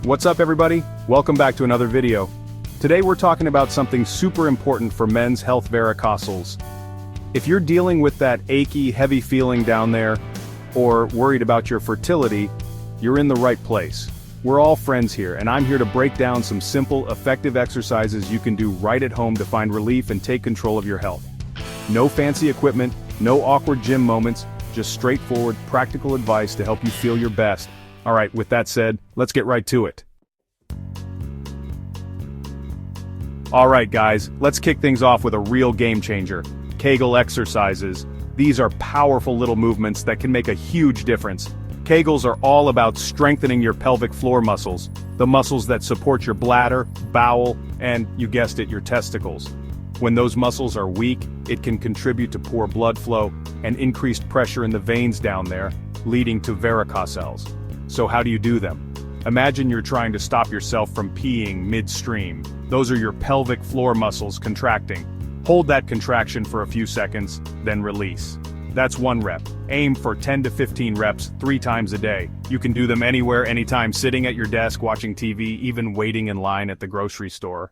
What's up everybody? Welcome back to another video. Today we're talking about something super important for men's health: varicoceles. If you're dealing with that achy, heavy feeling down there, or worried about your fertility, you're in the right place. We're all friends here, and I'm here to break down some simple, effective exercises you can do right at home to find relief and take control of your health. No fancy equipment, no awkward gym moments, just straightforward, practical advice to help you feel your best. Alright, with that said, let's get right to it. Alright guys, let's kick things off with a real game changer. Kegel exercises. These are powerful little movements that can make a huge difference. Kegels are all about strengthening your pelvic floor muscles, the muscles that support your bladder, bowel, and, you guessed it, your testicles. When those muscles are weak, it can contribute to poor blood flow and increased pressure in the veins down there, leading to varicoceles. So how do you do them? Imagine you're trying to stop yourself from peeing midstream. Those are your pelvic floor muscles contracting. Hold that contraction for a few seconds, then release. That's 1 rep. Aim for 10 to 15 reps 3 times a day. You can do them anywhere, anytime, sitting at your desk, watching TV, even waiting in line at the grocery store.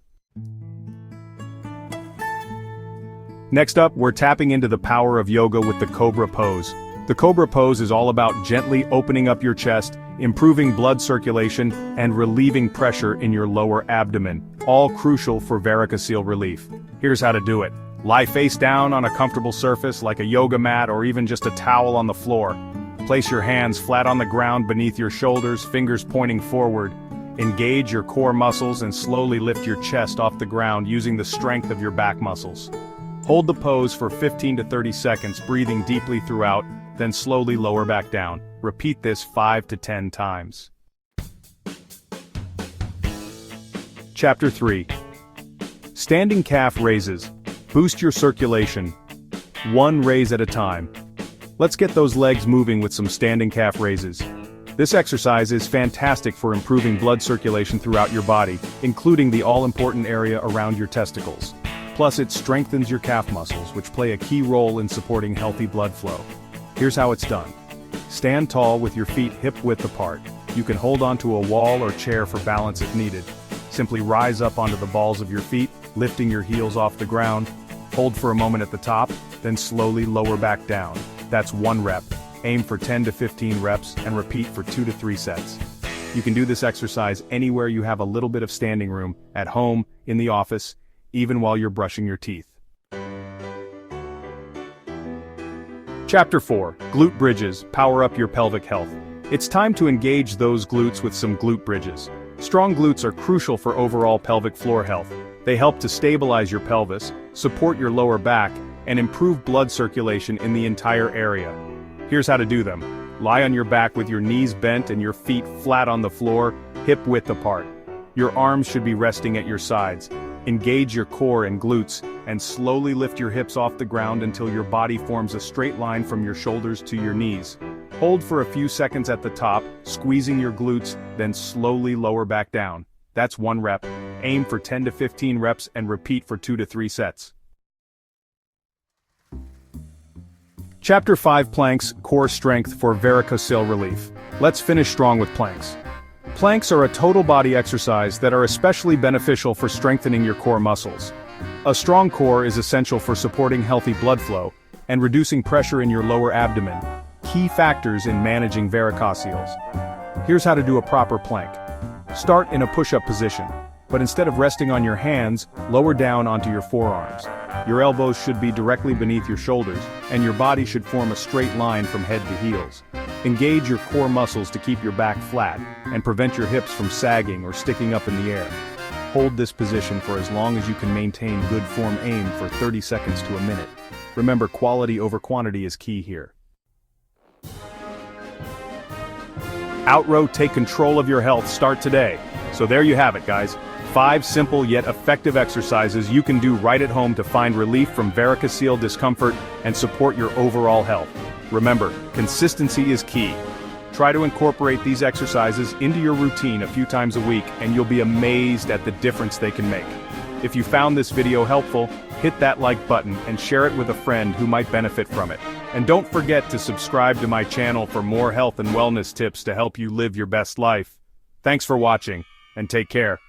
Next up, we're tapping into the power of yoga with the Cobra pose. The Cobra pose is all about gently opening up your chest, improving blood circulation, and relieving pressure in your lower abdomen, all crucial for varicocele relief. Here's how to do it. Lie face down on a comfortable surface like a yoga mat or even just a towel on the floor. Place your hands flat on the ground beneath your shoulders, fingers pointing forward. Engage your core muscles and slowly lift your chest off the ground using the strength of your back muscles. Hold the pose for 15 to 30 seconds, breathing deeply throughout, then slowly lower back down. Repeat this 5 to 10 times. Chapter 3. Standing calf raises. Boost your circulation. 1 raise at a time. Let's get those legs moving with some standing calf raises. This exercise is fantastic for improving blood circulation throughout your body, including the all-important area around your testicles. Plus, it strengthens your calf muscles, which play a key role in supporting healthy blood flow. Here's how it's done. Stand tall with your feet hip-width apart. You can hold onto a wall or chair for balance if needed. Simply rise up onto the balls of your feet, lifting your heels off the ground. Hold for a moment at the top, then slowly lower back down. That's 1 rep. Aim for 10 to 15 reps and repeat for 2 to 3 sets. You can do this exercise anywhere you have a little bit of standing room, at home, in the office, even while you're brushing your teeth. Chapter 4. Glute bridges. Power up your pelvic health. It's time to engage those glutes with some glute bridges. Strong glutes are crucial for overall pelvic floor health. They help to stabilize your pelvis, support your lower back, and improve blood circulation in the entire area. Here's how to do them. Lie on your back with your knees bent and your feet flat on the floor, hip-width apart. Your arms should be resting at your sides. Engage your core and glutes, and slowly lift your hips off the ground until your body forms a straight line from your shoulders to your knees. Hold for a few seconds at the top, squeezing your glutes, then slowly lower back down. That's 1 rep. Aim for 10 to 15 reps and repeat for 2 to 3 sets. Chapter 5. Planks, core strength for varicocele relief. Let's finish strong with planks. Planks are a total body exercise that are especially beneficial for strengthening your core muscles. A strong core is essential for supporting healthy blood flow and reducing pressure in your lower abdomen, key factors in managing varicoceles. Here's how to do a proper plank. Start in a push-up position, but instead of resting on your hands, lower down onto your forearms. Your elbows should be directly beneath your shoulders, and your body should form a straight line from head to heels. Engage your core muscles to keep your back flat, and prevent your hips from sagging or sticking up in the air. Hold this position for as long as you can maintain good form. Aim for 30 seconds to a minute. Remember, quality over quantity is key here. Outrow, take control of your health. Start today. So there you have it, guys. 5 simple yet effective exercises you can do right at home to find relief from varicocele discomfort and support your overall health. Remember, consistency is key. Try to incorporate these exercises into your routine a few times a week, and you'll be amazed at the difference they can make. If you found this video helpful, hit that like button and share it with a friend who might benefit from it. And don't forget to subscribe to my channel for more health and wellness tips to help you live your best life. Thanks for watching, and take care.